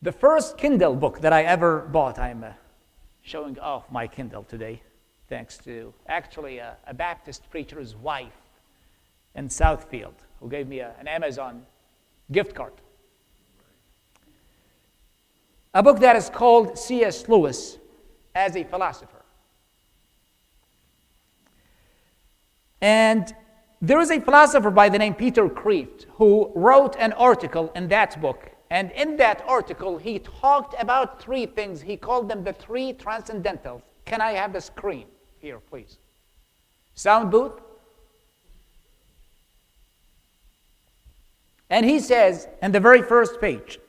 The first Kindle book that I ever bought, I'm showing off my Kindle today, thanks to actually a Baptist preacher's wife in Southfield who gave me an Amazon gift card. A book that is called C.S. Lewis as a Philosopher. And there is a philosopher by the name Peter Kreeft who wrote an article in that book. And in that article, he talked about three things. He called them the three transcendentals. Can I have the screen here, please? Sound booth? And he says in the very first page,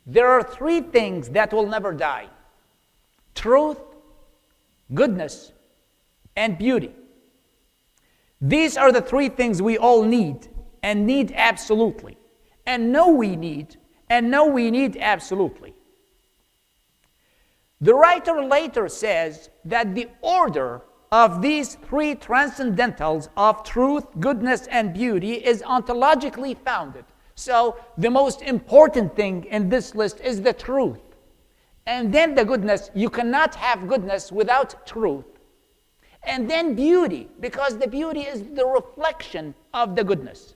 there are three things that will never die: truth, goodness, and beauty. These are the three things we all need, and need absolutely. And know we need absolutely. The writer later says that the order of these three transcendentals of truth, goodness, and beauty is ontologically founded. So the most important thing in this list is the truth. And then the goodness. You cannot have goodness without truth. And then beauty, because the beauty is the reflection of the goodness.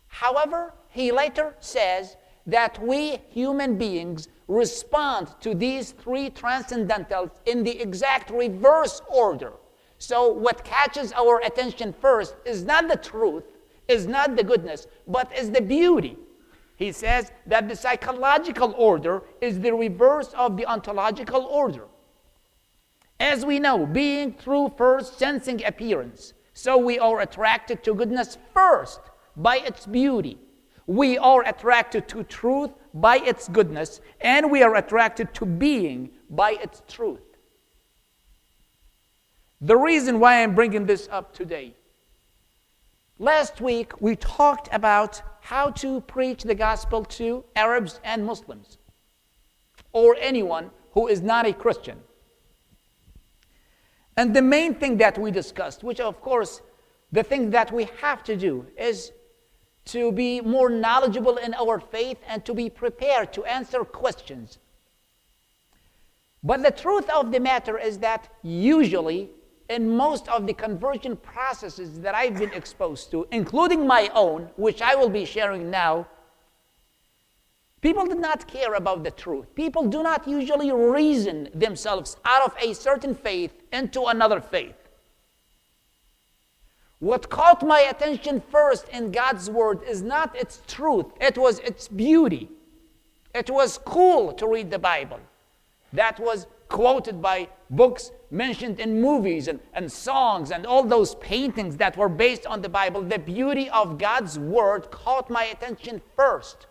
However, he later says that we human beings respond to these three transcendentals in the exact reverse order. So what catches our attention first is not the truth, is not the goodness, but is the beauty. He says that the psychological order is the reverse of the ontological order. As we know, being through first sensing appearance, so we are attracted to goodness first by its beauty. We are attracted to truth by its goodness, and we are attracted to being by its truth. The reason why I'm bringing this up today, last week we talked about how to preach the gospel to Arabs and Muslims, or anyone who is not a Christian. And the main thing that we discussed, which of course the thing that we have to do, is to be more knowledgeable in our faith and to be prepared to answer questions. But the truth of the matter is that usually in most of the conversion processes that I've been exposed to, including my own, which I will be sharing now, people did not care about the truth. People do not usually reason themselves out of a certain faith into another faith. What caught my attention first in God's word is not its truth, it was its beauty. It was cool to read the Bible. That was quoted by books mentioned in movies and songs and all those paintings that were based on the Bible. The beauty of God's word caught my attention first.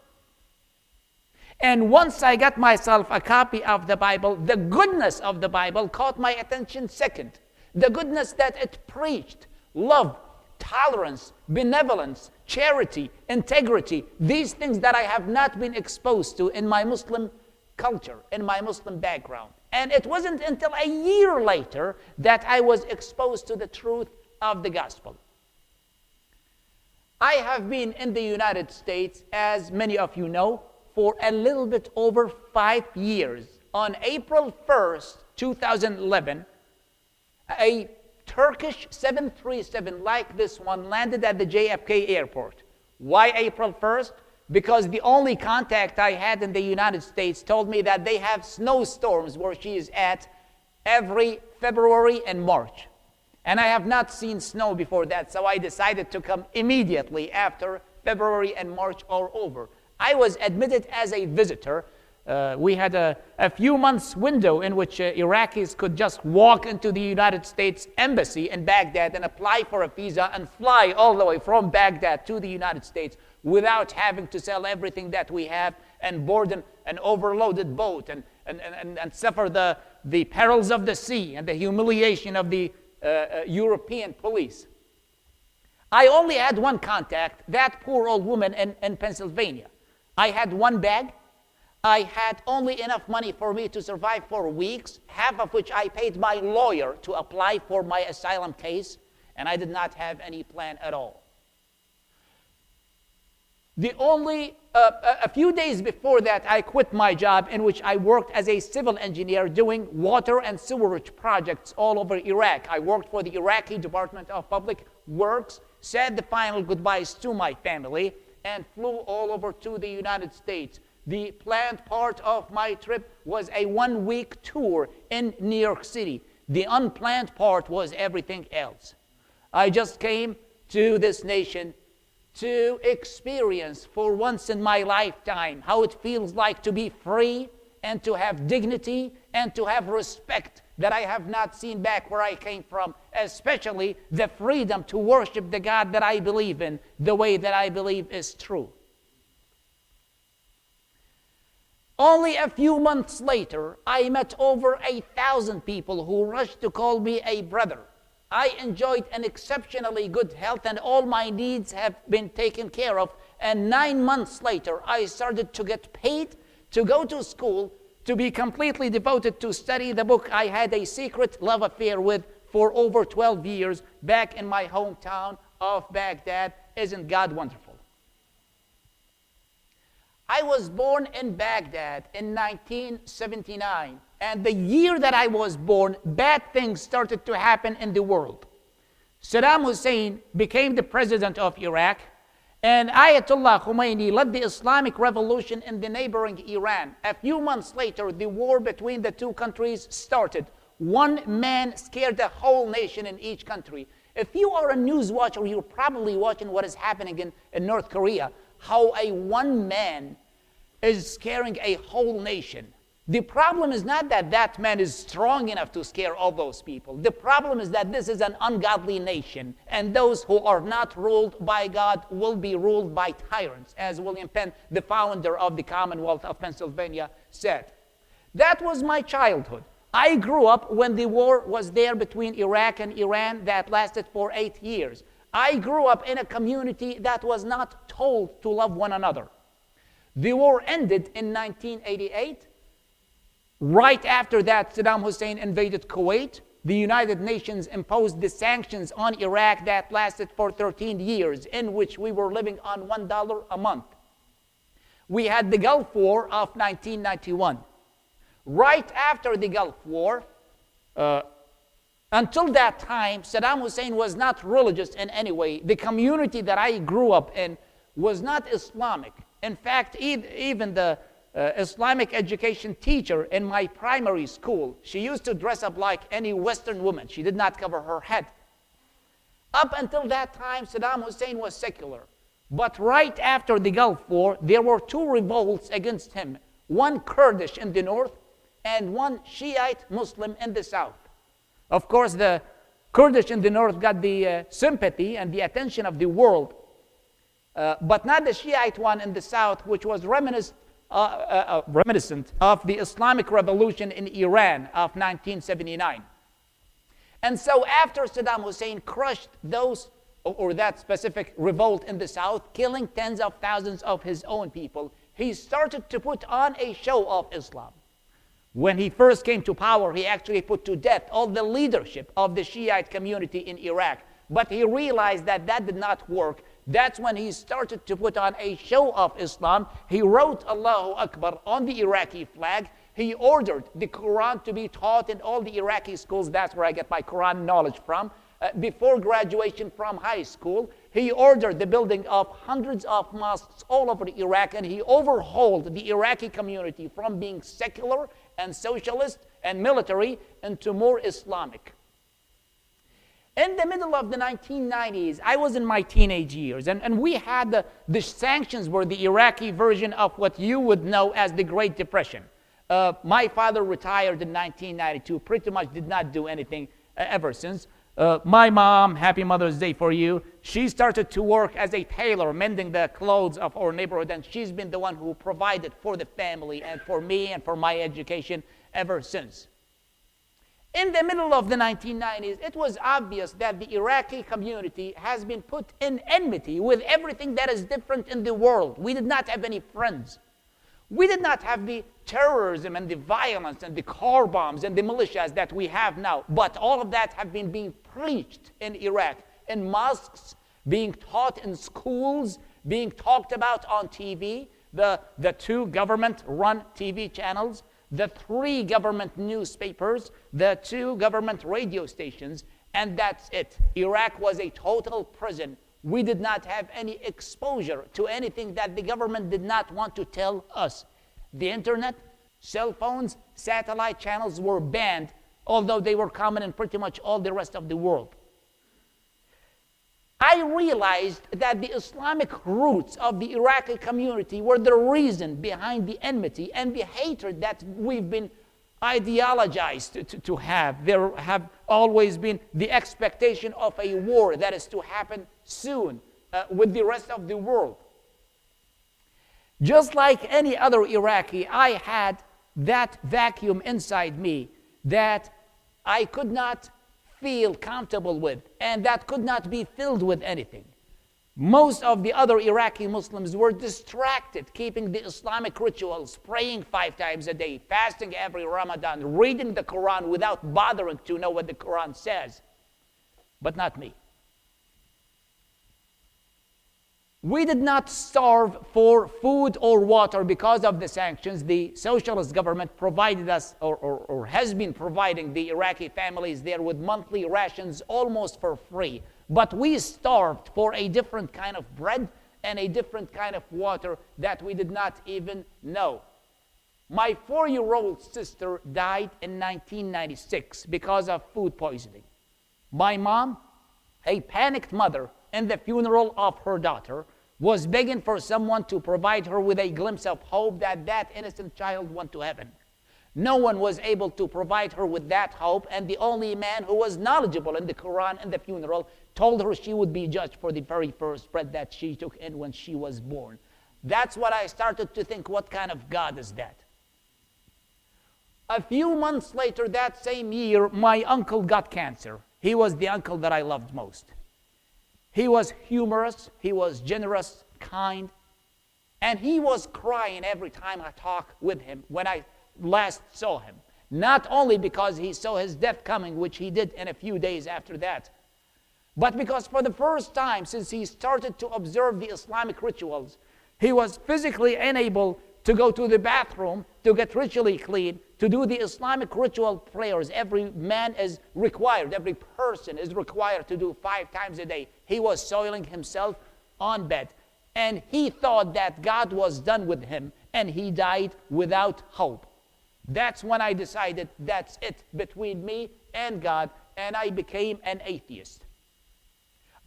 And once I got myself a copy of the Bible, the goodness of the Bible caught my attention second. The goodness that it preached: love, tolerance, benevolence, charity, integrity. These things that I have not been exposed to in my Muslim culture, in my Muslim background. And it wasn't until a year later that I was exposed to the truth of the gospel. I have been in the United States, as many of you know, for a little bit over 5 years. On April 1st, 2011, a Turkish 737 like this one landed at the JFK airport. Why April 1st? Because the only contact I had in the United States told me that they have snowstorms where she is at every February and March. And I have not seen snow before that, so I decided to come immediately after February and March are over. I was admitted as a visitor. We had a few months window in which Iraqis could just walk into the United States Embassy in Baghdad and apply for a visa and fly all the way from Baghdad to the United States without having to sell everything that we have and board an overloaded boat and suffer the perils of the sea and the humiliation of the European police. I only had one contact, that poor old woman in Pennsylvania. I had one bag. I had only enough money for me to survive for weeks, half of which I paid my lawyer to apply for my asylum case, and I did not have any plan at all. A few days before that, I quit my job in which I worked as a civil engineer doing water and sewerage projects all over Iraq. I worked for the Iraqi Department of Public Works, said the final goodbyes to my family, and flew all over to the United States. The planned part of my trip was a 1-week tour in New York City. The unplanned part was everything else. I just came to this nation to experience for once in my lifetime how it feels like to be free and to have dignity and to have respect that I have not seen back where I came from, especially the freedom to worship the God that I believe in the way that I believe is true. Only a few months later, I met over 1,000 people who rushed to call me a brother. I enjoyed an exceptionally good health and all my needs have been taken care of. And 9 months later, I started to get paid to go to school, to be completely devoted to study the book I had a secret love affair with for over 12 years back in my hometown of Baghdad. Isn't God wonderful? I was born in Baghdad in 1979. And the year that I was born, bad things started to happen in the world. Saddam Hussein became the president of Iraq, and Ayatollah Khomeini led the Islamic Revolution in the neighboring Iran. A few months later, the war between the two countries started. One man scared the whole nation in each country. If you are a news watcher, you're probably watching what is happening in North Korea, how a one man is scaring a whole nation. The problem is not that that man is strong enough to scare all those people. The problem is that this is an ungodly nation, and those who are not ruled by God will be ruled by tyrants, as William Penn, the founder of the Commonwealth of Pennsylvania, said. That was my childhood. I grew up when the war was there between Iraq and Iran that lasted for 8 years. I grew up in a community that was not told to love one another. The war ended in 1988. Right after that, Saddam Hussein invaded Kuwait. The United Nations imposed the sanctions on Iraq that lasted for 13 years, in which we were living on $1 a month. We had the Gulf War of 1991. Right after the Gulf War, until that time, Saddam Hussein was not religious in any way. The community that I grew up in was not Islamic. In fact, even the Islamic education teacher in my primary school, she used to dress up like any Western woman. She did not cover her head. Up until that time, Saddam Hussein was secular. But right after the Gulf War, there were 2 revolts against him. One Kurdish in the north and one Shiite Muslim in the south. Of course, the Kurdish in the north got the sympathy and the attention of the world, but not the Shiite one in the south, which was reminiscent of the Islamic Revolution in Iran of 1979. And so after Saddam Hussein crushed those, or that specific revolt in the south, killing tens of thousands of his own people, he started to put on a show of Islam. When he first came to power, he actually put to death all the leadership of the Shiite community in Iraq. But he realized that that did not work. That's when he started to put on a show of Islam. He wrote Allahu Akbar on the Iraqi flag. He ordered the Quran to be taught in all the Iraqi schools. That's where I get my Quran knowledge from. Before graduation from high school, he ordered the building of hundreds of mosques all over Iraq, and he overhauled the Iraqi community from being secular and socialist and military into more Islamic. In the middle of the 1990s, I was in my teenage years, and we had the sanctions were the Iraqi version of what you would know as the Great Depression. My father retired in 1992, pretty much did not do anything ever since. My mom, happy Mother's Day for you, she started to work as a tailor, mending the clothes of our neighborhood, and she's been the one who provided for the family and for me and for my education ever since. In the middle of the 1990s, it was obvious that the Iraqi community has been put in enmity with everything that is different in the world. We did not have any friends. We did not have the terrorism and the violence and the car bombs and the militias that we have now. But all of that have been being preached in Iraq, in mosques, being taught in schools, being talked about on TV, the 2 government-run TV channels, the 3 government newspapers, the 2 government radio stations, and that's it. Iraq was a total prison. We did not have any exposure to anything that the government did not want to tell us. The internet, cell phones, satellite channels were banned, although they were common in pretty much all the rest of the world. I realized that the Islamic roots of the Iraqi community were the reason behind the enmity and the hatred that we've been ideologized to have. There have always been the expectation of a war that is to happen soon with the rest of the world. Just like any other Iraqi, I had that vacuum inside me that I could not feel comfortable with, and that could not be filled with anything. Most of the other Iraqi Muslims were distracted, keeping the Islamic rituals, praying 5 times a day, fasting every Ramadan, reading the Quran without bothering to know what the Quran says. But not me. We did not starve for food or water because of the sanctions. The socialist government provided us, or has been providing the Iraqi families there with monthly rations almost for free. But we starved for a different kind of bread and a different kind of water that we did not even know. My 4-year-old sister died in 1996 because of food poisoning. My mom, a panicked mother, in the funeral of her daughter, was begging for someone to provide her with a glimpse of hope that that innocent child went to heaven. No one was able to provide her with that hope, and the only man who was knowledgeable in the Quran in the funeral told her she would be judged for the very first bread that she took in when she was born. That's what I started to think, what kind of God is that? A few months later that same year, my uncle got cancer. He was the uncle that I loved most. He was humorous, he was generous, kind, and he was crying every time I talked with him when I last saw him. Not only because he saw his death coming, which he did in a few days after that, but because for the first time since he started to observe the Islamic rituals, he was physically unable to go to the bathroom, to get ritually clean, to do the Islamic ritual prayers. Every man is required, every person is required to do 5 times a day. He was soiling himself on bed. And he thought that God was done with him, and he died without hope. That's when I decided that's it between me and God, and I became an atheist.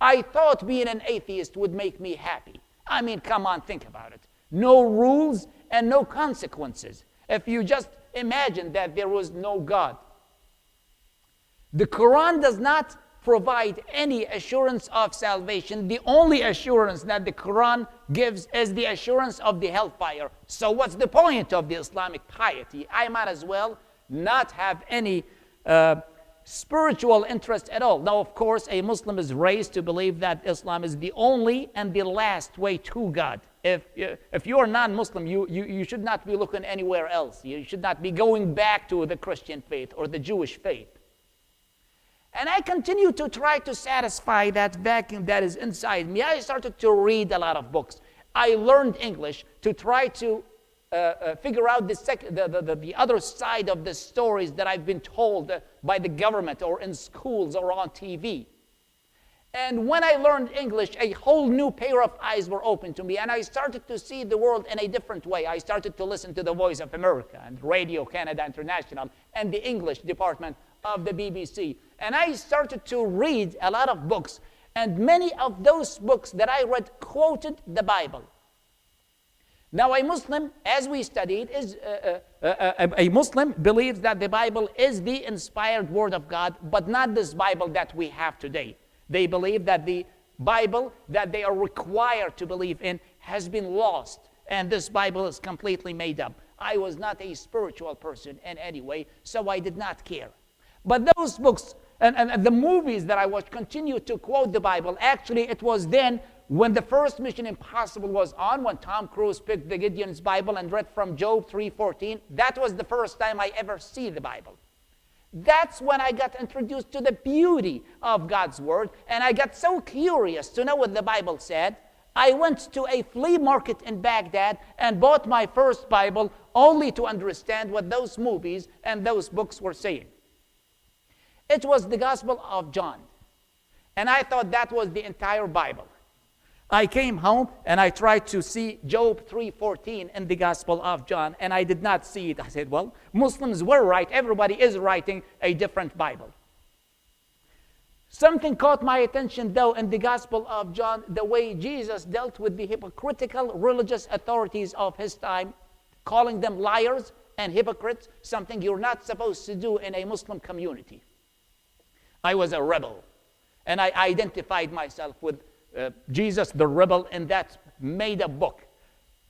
I thought being an atheist would make me happy. I mean, come on, think about it. No rules and no consequences. If you just imagine that there was no God. The Quran does not provide any assurance of salvation. The only assurance that the Quran gives is the assurance of the hellfire. So what's the point of the Islamic piety? I might as well not have any spiritual interest at all. Now, of course, a Muslim is raised to believe that Islam is the only and the last way to God. If you are non-Muslim, you should not be looking anywhere else. You should not be going back to the Christian faith or the Jewish faith. And I continue to try to satisfy that vacuum that is inside me. I started to read a lot of books. I learned English to try to figure out the other side of the stories that I've been told by the government or in schools or on TV. And when I learned English, a whole new pair of eyes were opened to me, and I started to see the world in a different way. I started to listen to the Voice of America and Radio Canada International and the English department of the BBC. And I started to read a lot of books, and many of those books that I read quoted the Bible. Now, a Muslim, as we studied, a Muslim believes that the Bible is the inspired word of God, but not this Bible that we have today. They believe that the Bible that they are required to believe in has been lost, and this Bible is completely made up. I was not a spiritual person in any way, so I did not care. But those books and the movies that I watched continue to quote the Bible. Actually, it was then when the first Mission Impossible was on, when Tom Cruise picked the Gideon's Bible and read from Job 3:14, that was the first time I ever see the Bible. That's when I got introduced to the beauty of God's Word, and I got so curious to know what the Bible said. I went to a flea market in Baghdad and bought my first Bible only to understand what those movies and those books were saying. It was the Gospel of John. And I thought that was the entire Bible. I came home and I tried to see Job 3:14 in the Gospel of John, and I did not see it. I said, well, Muslims were right. Everybody is writing a different Bible. Something caught my attention, though, in the Gospel of John, the way Jesus dealt with the hypocritical religious authorities of his time, calling them liars and hypocrites, something you're not supposed to do in a Muslim community. I was a rebel, and I identified myself with Jesus the rebel in that made-up book.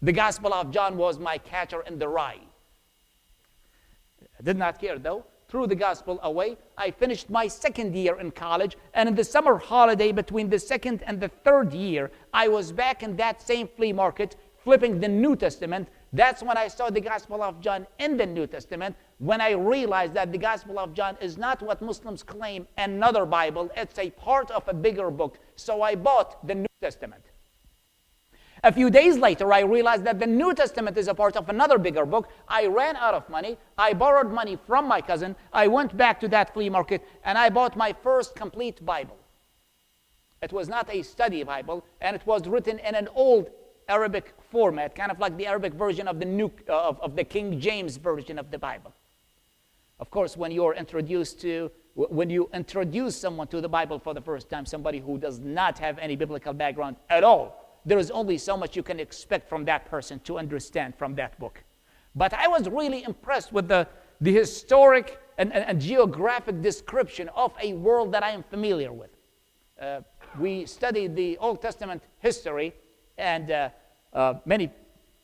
The Gospel of John was my catcher in the rye. I did not care, though. Threw the gospel away. I finished my second year in college, and in the summer holiday between the second and the third year, I was back in that same flea market flipping the New Testament. That's when I saw the Gospel of John in the New Testament, when I realized that the Gospel of John is not what Muslims claim, another Bible. It's a part of a bigger book. So I bought the New Testament. A few days later, I realized that the New Testament is a part of another bigger book. I ran out of money. I borrowed money from my cousin. I went back to that flea market, and I bought my first complete Bible. It was not a study Bible, and it was written in an old Arabic format, kind of like the Arabic version of the King James version of the Bible. Of course, when you introduce someone to the Bible for the first time, somebody who does not have any biblical background at all, there is only so much you can expect from that person to understand from that book. But I was really impressed with the historic and geographic description of a world that I am familiar with. We studied the Old Testament history, and many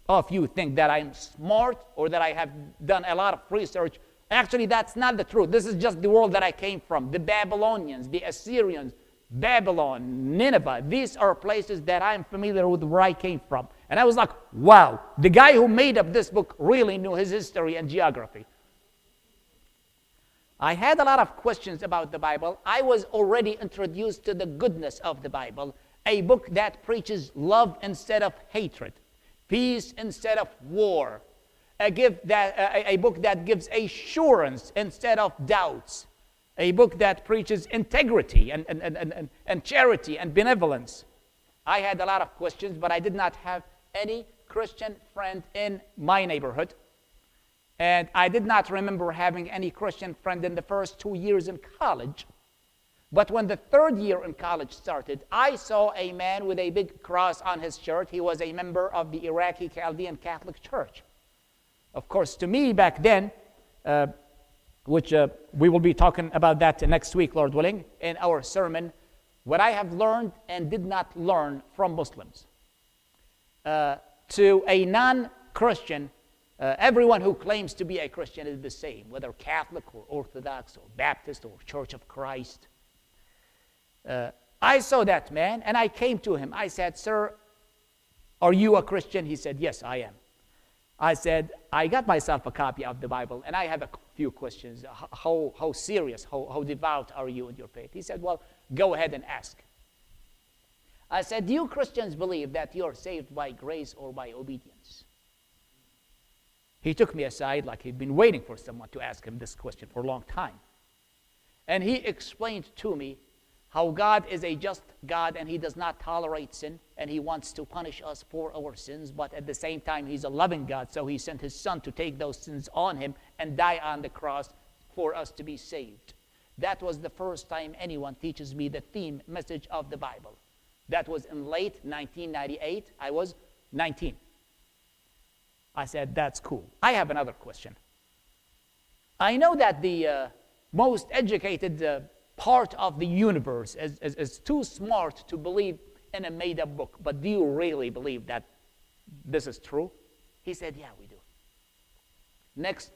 of you think that I'm smart or that I have done a lot of research. Actually, that's not the truth. This is just the world that I came from. The Babylonians, the Assyrians, Babylon, Nineveh, these are places that I'm familiar with where I came from. And I was like, wow, the guy who made up this book really knew his history and geography. I had a lot of questions about the Bible. I was already introduced to the goodness of the Bible, a book that preaches love instead of hatred, peace instead of war, a book that gives assurance instead of doubts, a book that preaches integrity and charity and benevolence. I had a lot of questions, but I did not have any Christian friend in my neighborhood. And I did not remember having any Christian friend in the first 2 years in college. But when the third year in college started, I saw a man with a big cross on his shirt. He was a member of the Iraqi Chaldean Catholic Church. Of course, to me back then, which we will be talking about that next week, Lord willing, in our sermon, what I have learned and did not learn from Muslims. To a non-Christian, everyone who claims to be a Christian is the same, whether Catholic or Orthodox or Baptist or Church of Christ. I saw that man, and I came to him. I said, "Sir, are you a Christian?" He said, "Yes, I am." I said, "I got myself a copy of the Bible, and I have a few questions. How serious, how devout are you in your faith?" He said, "Well, go ahead and ask." I said, "Do you Christians believe that you're saved by grace or by obedience?" He took me aside like he'd been waiting for someone to ask him this question for a long time. And he explained to me how God is a just God and he does not tolerate sin, and he wants to punish us for our sins, but at the same time he's a loving God, so he sent his son to take those sins on him and die on the cross for us to be saved. That was the first time anyone teaches me the theme message of the Bible. That was in late 1998. I was 19. I said, "That's cool. I have another question. I know that the most educated part of the universe is too smart to believe in a made-up book, but do you really believe that this is true?" He said, "Yeah, we do." Next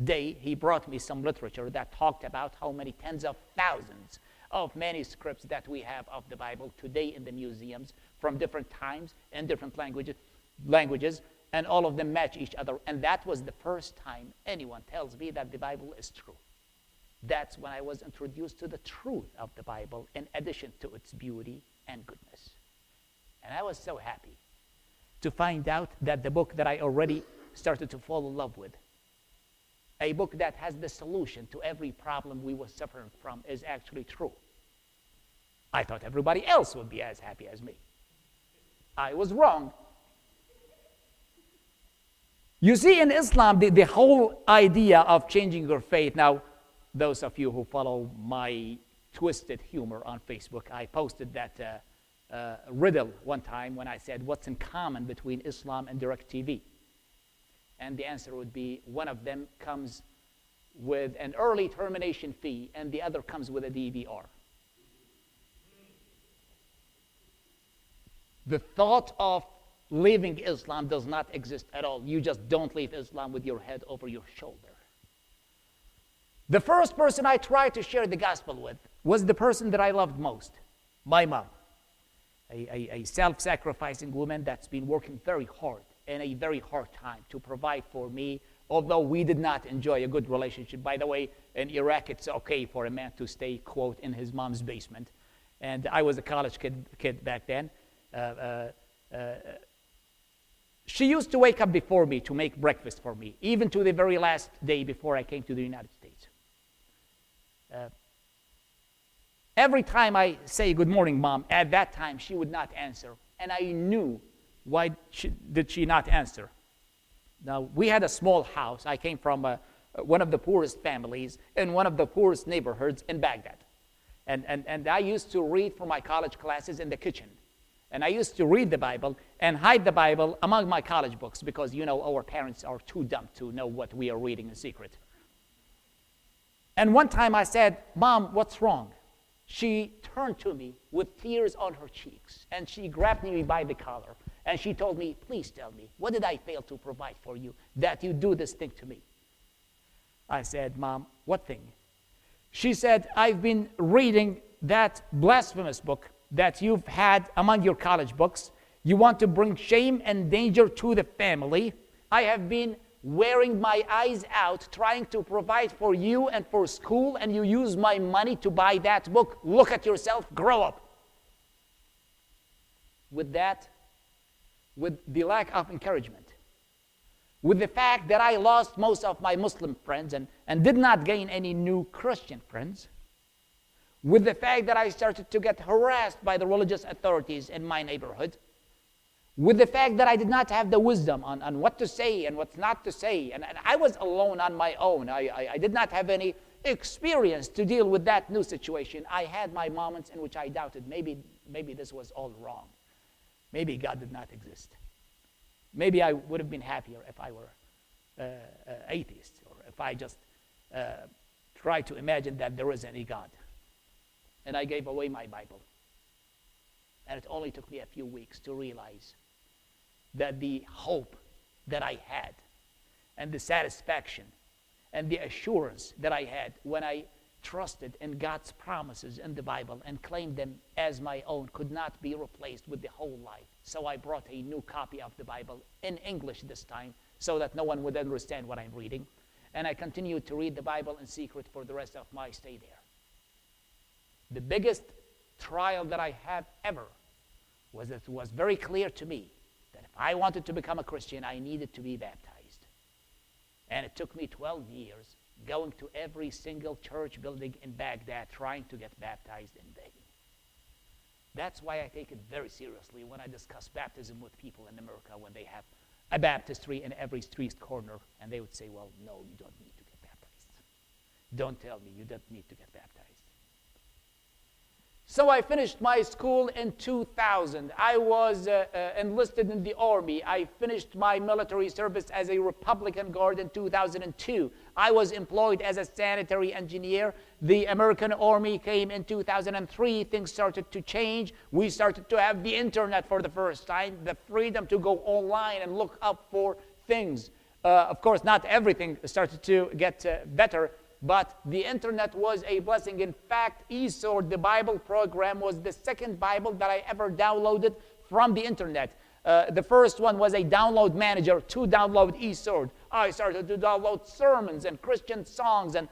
day, he brought me some literature that talked about how many tens of thousands of manuscripts that we have of the Bible today in the museums from different times and different languages, and all of them match each other. And that was the first time anyone tells me that the Bible is true. That's when I was introduced to the truth of the Bible in addition to its beauty and goodness. And I was so happy to find out that the book that I already started to fall in love with, a book that has the solution to every problem we were suffering from, is actually true. I thought everybody else would be as happy as me. I was wrong. You see, in Islam, the whole idea of changing your faith, now, those of you who follow my twisted humor on Facebook, I posted that riddle one time when I said, what's in common between Islam and DirecTV? And the answer would be, one of them comes with an early termination fee, and the other comes with a DVR. The thought of leaving Islam does not exist at all. You just don't leave Islam with your head over your shoulder. The first person I tried to share the gospel with was the person that I loved most, my mom, a self-sacrificing woman that's been working very hard in a very hard time to provide for me, although we did not enjoy a good relationship. By the way, in Iraq, it's okay for a man to stay, quote, in his mom's basement. And I was a college kid back then. She used to wake up before me to make breakfast for me, even to the very last day before I came to the United States. Every time I say, good morning, Mom, at that time she would not answer. And I knew why did she not answer. Now, we had a small house. I came from one of the poorest families in one of the poorest neighborhoods in Baghdad. And I used to read for my college classes in the kitchen. And I used to read the Bible and hide the Bible among my college books because, you know, our parents are too dumb to know what we are reading in secret. And one time I said, Mom, what's wrong? She turned to me with tears on her cheeks, and she grabbed me by the collar, and she told me, please tell me, what did I fail to provide for you that you do this thing to me? I said, Mom, what thing? She said, I've been reading that blasphemous book that you've had among your college books. You want to bring shame and danger to the family. I have been wearing my eyes out trying to provide for you and for school, and you use my money to buy that book. Look at yourself, grow up. With that, with the lack of encouragement, with the fact that I lost most of my Muslim friends and did not gain any new Christian friends, with the fact that I started to get harassed by the religious authorities in my neighborhood, with the fact that I did not have the wisdom on what to say and what not to say, and I was alone on my own. I did not have any experience to deal with that new situation. I had my moments in which I doubted maybe this was all wrong. Maybe God did not exist. Maybe I would have been happier if I were atheist, or if I just tried to imagine that there is any God. And I gave away my Bible. And it only took me a few weeks to realize that the hope that I had, and the satisfaction, and the assurance that I had when I trusted in God's promises in the Bible and claimed them as my own could not be replaced with the whole life. So I brought a new copy of the Bible in English this time so that no one would understand what I'm reading. And I continued to read the Bible in secret for the rest of my stay there. The biggest trial that I have ever was that it was very clear to me that if I wanted to become a Christian, I needed to be baptized. And it took me 12 years going to every single church building in Baghdad trying to get baptized and begging. That's why I take it very seriously when I discuss baptism with people in America when they have a baptistry in every street corner, and they would say, well, no, you don't need to get baptized. Don't tell me you don't need to get baptized. So I finished my school in 2000. I was enlisted in the Army. I finished my military service as a Republican Guard in 2002. I was employed as a sanitary engineer. The American Army came in 2003. Things started to change. We started to have the internet for the first time, the freedom to go online and look up for things. Of course, not everything started to get better, but the internet was a blessing. In fact, eSword, the Bible program, was the second Bible that I ever downloaded from the internet. The first one was a download manager to download eSword. I started to download sermons and Christian songs and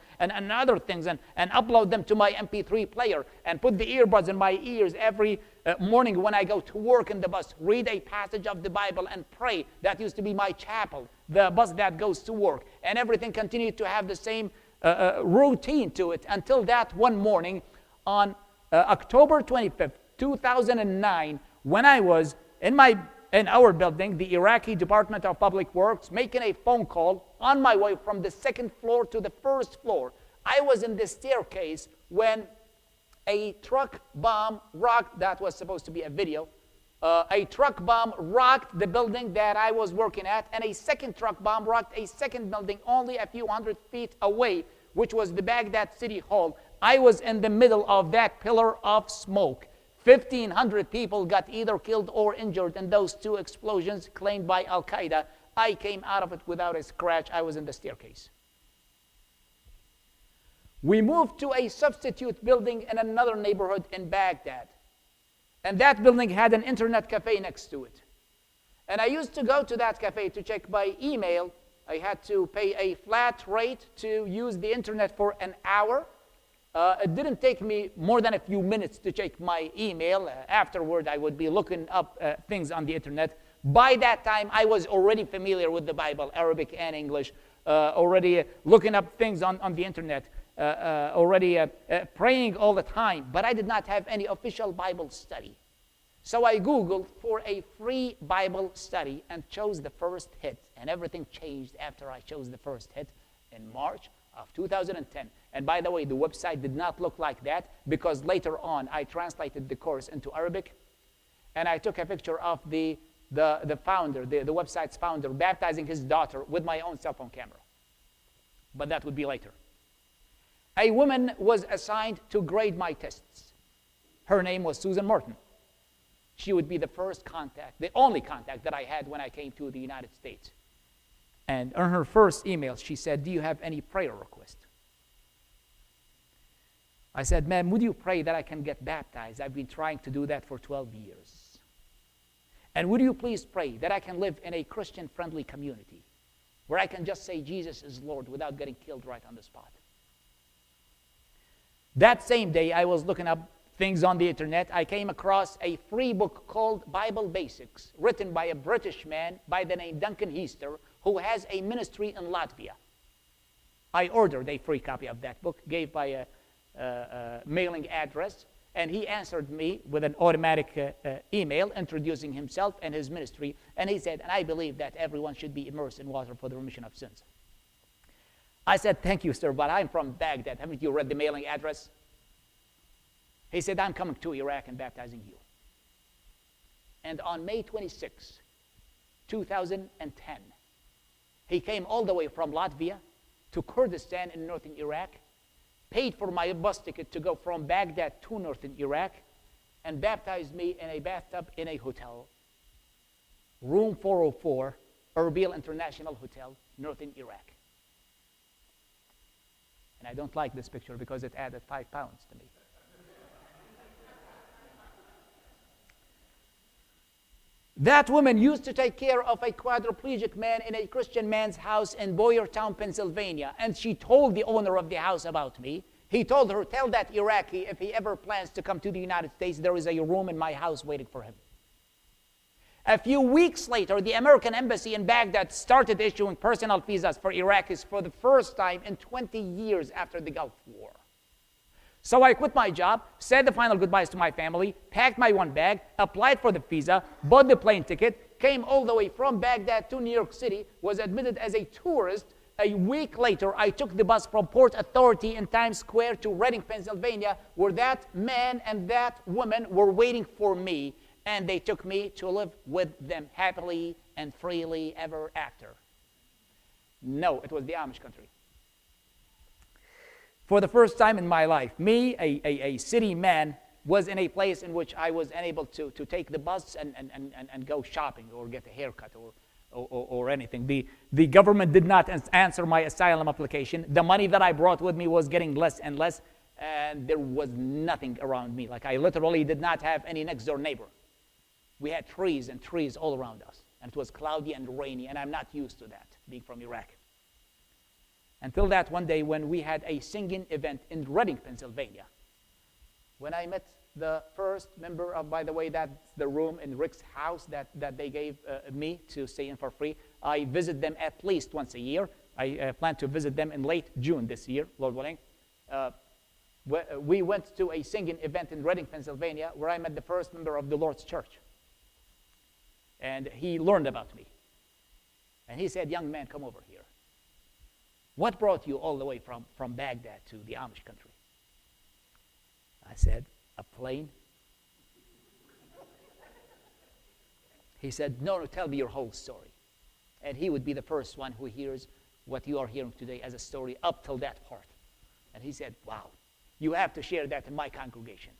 other things and upload them to my MP3 player and put the earbuds in my ears every morning when I go to work in the bus. Read a passage of the Bible and pray. That used to be my chapel, the bus that goes to work. And everything continued to have the same routine to it until that one morning on October 25th, 2009, when I was in our building, the Iraqi Department of Public Works, making a phone call on my way from the second floor to the first floor. I was in the staircase when a truck bomb rocked. That was supposed to be a video. A truck bomb rocked the building that I was working at, and a second truck bomb rocked a second building only a few hundred feet away, which was the Baghdad City Hall. I was in the middle of that pillar of smoke. 1,500 people got either killed or injured in those two explosions claimed by Al-Qaeda. I came out of it without a scratch. I was in the staircase. We moved to a substitute building in another neighborhood in Baghdad. And that building had an internet cafe next to it. And I used to go to that cafe to check my email. I had to pay a flat rate to use the internet for an hour. It didn't take me more than a few minutes to check my email. Afterward, I would be looking up things on the internet. By that time, I was already familiar with the Bible, Arabic and English, already looking up things on the internet, already praying all the time. But I did not have any official Bible study. So I Googled for a free Bible study and chose the first hit. And everything changed after I chose the first hit in March of 2010. And by the way, the website did not look like that because later on I translated the course into Arabic and I took a picture of the founder, the website's founder, baptizing his daughter with my own cell phone camera. But that would be later. A woman was assigned to grade my tests. Her name was Susan Martin. She would be the first contact, the only contact that I had when I came to the United States. And on her first email, she said, "Do you have any prayer request?" I said, "Ma'am, would you pray that I can get baptized? I've been trying to do that for 12 years. And would you please pray that I can live in a Christian-friendly community where I can just say Jesus is Lord without getting killed right on the spot?" That same day, I was looking up things on the internet. I came across a free book called Bible Basics, written by a British man by the name Duncan Heister, who has a ministry in Latvia. I ordered a free copy of that book, gave by a mailing address, and he answered me with an automatic email introducing himself and his ministry, and he said, "And I believe that everyone should be immersed in water for the remission of sins." I said, "Thank you, sir, but I'm from Baghdad. Haven't you read the mailing address?" He said, "I'm coming to Iraq and baptizing you." And on May 26, 2010, he came all the way from Latvia to Kurdistan in northern Iraq, paid for my bus ticket to go from Baghdad to northern Iraq, and baptized me in a bathtub in a hotel, room 404, Erbil International Hotel, northern Iraq. And I don't like this picture because it added 5 pounds to me. That woman used to take care of a quadriplegic man in a Christian man's house in Boyertown, Pennsylvania. And she told the owner of the house about me. He told her, "Tell that Iraqi if he ever plans to come to the United States, there is a room in my house waiting for him." A few weeks later, the American embassy in Baghdad started issuing personal visas for Iraqis for the first time in 20 years after the Gulf War. So I quit my job, said the final goodbyes to my family, packed my one bag, applied for the visa, bought the plane ticket, came all the way from Baghdad to New York City, was admitted as a tourist. A week later, I took the bus from Port Authority in Times Square to Reading, Pennsylvania, where that man and that woman were waiting for me, and they took me to live with them happily and freely ever after. No, it was the Amish country. For the first time in my life, me, a city man, was in a place in which I was unable to take the bus and go shopping or get a haircut or anything. The government did not answer my asylum application. The money that I brought with me was getting less and less, and there was nothing around me. Like I literally did not have any next door neighbor. We had trees and trees all around us. And it was cloudy and rainy, and I'm not used to that, being from Iraq. Until that one day when we had a singing event in Reading, Pennsylvania. When I met the first member of, by the way, that's the room in Rick's house that they gave me to stay in for free. I visit them at least once a year. I plan to visit them in late June this year, Lord willing. We went to a singing event in Reading, Pennsylvania, where I met the first member of the Lord's Church. And he learned about me. And he said, young man, come over here. What brought you all the way from Baghdad to the Amish country? I said, a plane. He said, no, tell me your whole story. And he would be the first one who hears what you are hearing today as a story up till that part. And he said, wow, you have to share that in my congregation.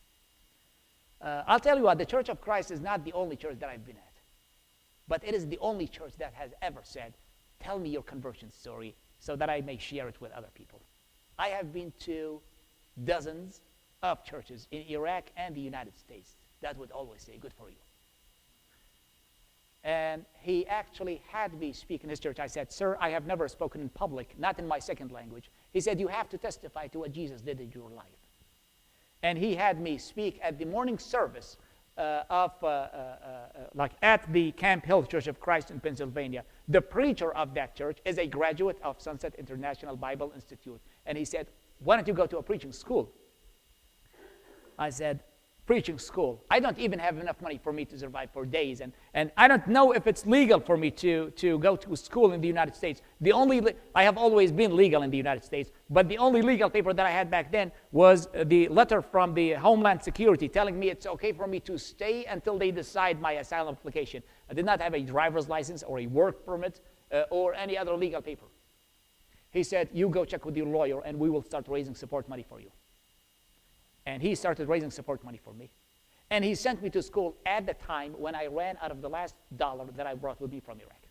I'll tell you what, the Church of Christ is not the only church that I've been at. But it is the only church that has ever said, tell me your conversion story so that I may share it with other people. I have been to dozens of churches in Iraq and the United States that would always say, good for you. And he actually had me speak in his church. I said, sir, I have never spoken in public, not in my second language. He said, you have to testify to what Jesus did in your life. And he had me speak at the morning service like at the Camp Hill Church of Christ in Pennsylvania. The preacher of that church is a graduate of Sunset International Bible Institute. And he said, why don't you go to a preaching school? I said, preaching school? I don't even have enough money for me to survive for days. And I don't know if it's legal for me to go to school in the United States. I have always been legal in the United States, but the only legal paper that I had back then was the letter from the Homeland Security telling me it's okay for me to stay until they decide my asylum application. I did not have a driver's license or a work permit or any other legal paper. He said, you go check with your lawyer and we will start raising support money for you. And he started raising support money for me. And he sent me to school at the time when I ran out of the last dollar that I brought with me from Iraq.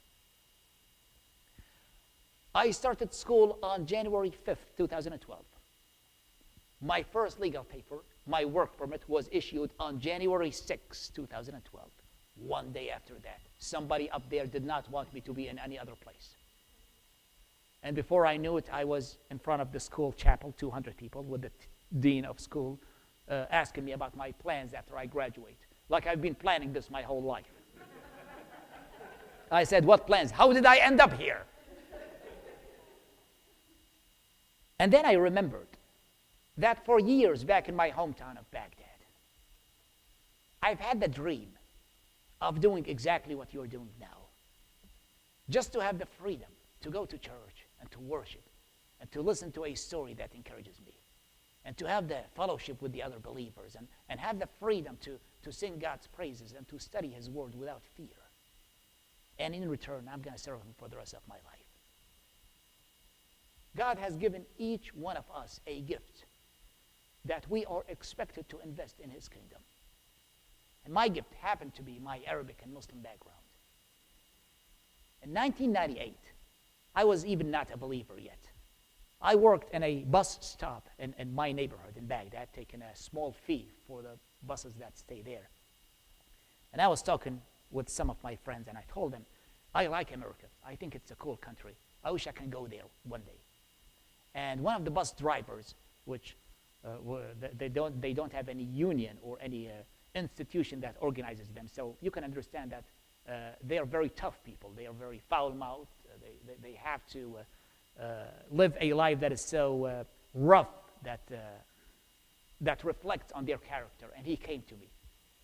I started school on January 5th, 2012. My first legal paper, my work permit, was issued on January 6th, 2012. One day after that, somebody up there did not want me to be in any other place. And before I knew it, I was in front of the school chapel, 200 people, with the dean of school, asking me about my plans after I graduate. Like I've been planning this my whole life. I said, what plans? How did I end up here? And then I remembered that for years back in my hometown of Baghdad, I've had the dream of doing exactly what you're doing now. Just to have the freedom to go to church and to worship and to listen to a story that encourages me. And to have the fellowship with the other believers and have the freedom to sing God's praises and to study his word without fear. And in return, I'm going to serve him for the rest of my life. God has given each one of us a gift that we are expected to invest in his kingdom. And my gift happened to be my Arabic and Muslim background. In 1998, I was even not a believer yet. I worked in a bus stop in my neighborhood in Baghdad, taking a small fee for the buses that stay there. And I was talking with some of my friends, and I told them, I like America. I think it's a cool country. I wish I can go there one day. And one of the bus drivers, which they don't have any union or any institution that organizes them, so you can understand that they are very tough people. They are very foul-mouthed. They have to live a life that is so rough that reflects on their character. And he came to me.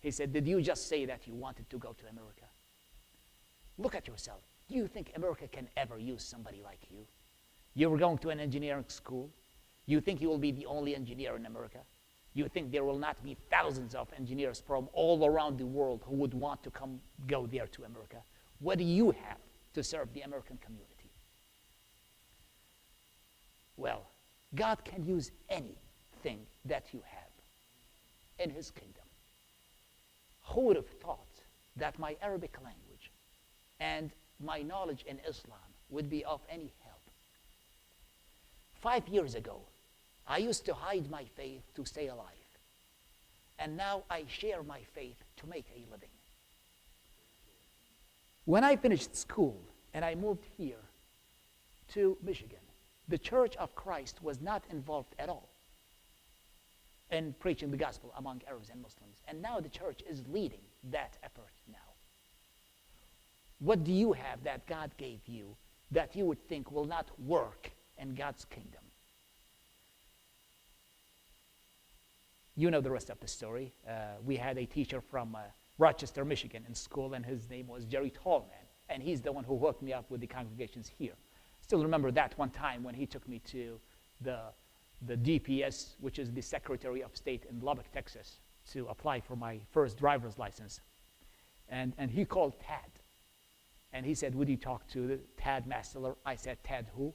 He said, did you just say that you wanted to go to America? Look at yourself. Do you think America can ever use somebody like you? You were going to an engineering school. You think you will be the only engineer in America? You think there will not be thousands of engineers from all around the world who would want to go there to America? What do you have to serve the American community? Well, God can use anything that you have in his kingdom. Who would have thought that my Arabic language and my knowledge in Islam would be of any help? 5 years ago, I used to hide my faith to stay alive. And now I share my faith to make a living. When I finished school and I moved here to Michigan, the Church of Christ was not involved at all in preaching the gospel among Arabs and Muslims. And now the church is leading that effort now. What do you have that God gave you that you would think will not work in God's kingdom? You know the rest of the story. We had a teacher from Rochester, Michigan in school, and his name was Jerry Tallman. And he's the one who hooked me up with the congregations here. Still remember that one time when he took me to the DPS, which is the Secretary of State in Lubbock, Texas, to apply for my first driver's license. And he called Tad. And he said, would you talk to Tad Masteler? I said, Tad who?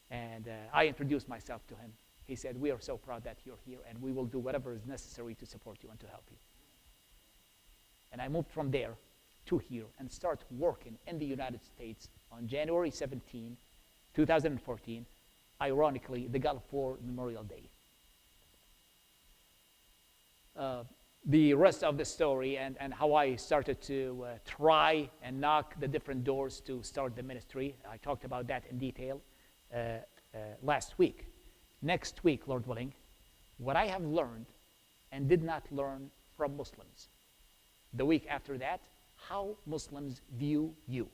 And I introduced myself to him. He said, we are so proud that you're here, and we will do whatever is necessary to support you and to help you. And I moved from there to here and start working in the United States on January 17, 2014, ironically, the Gulf War Memorial Day. The rest of the story and how I started to try and knock the different doors to start the ministry, I talked about that in detail last week. Next week, Lord willing, what I have learned and did not learn from Muslims. The week after that, how Muslims view you.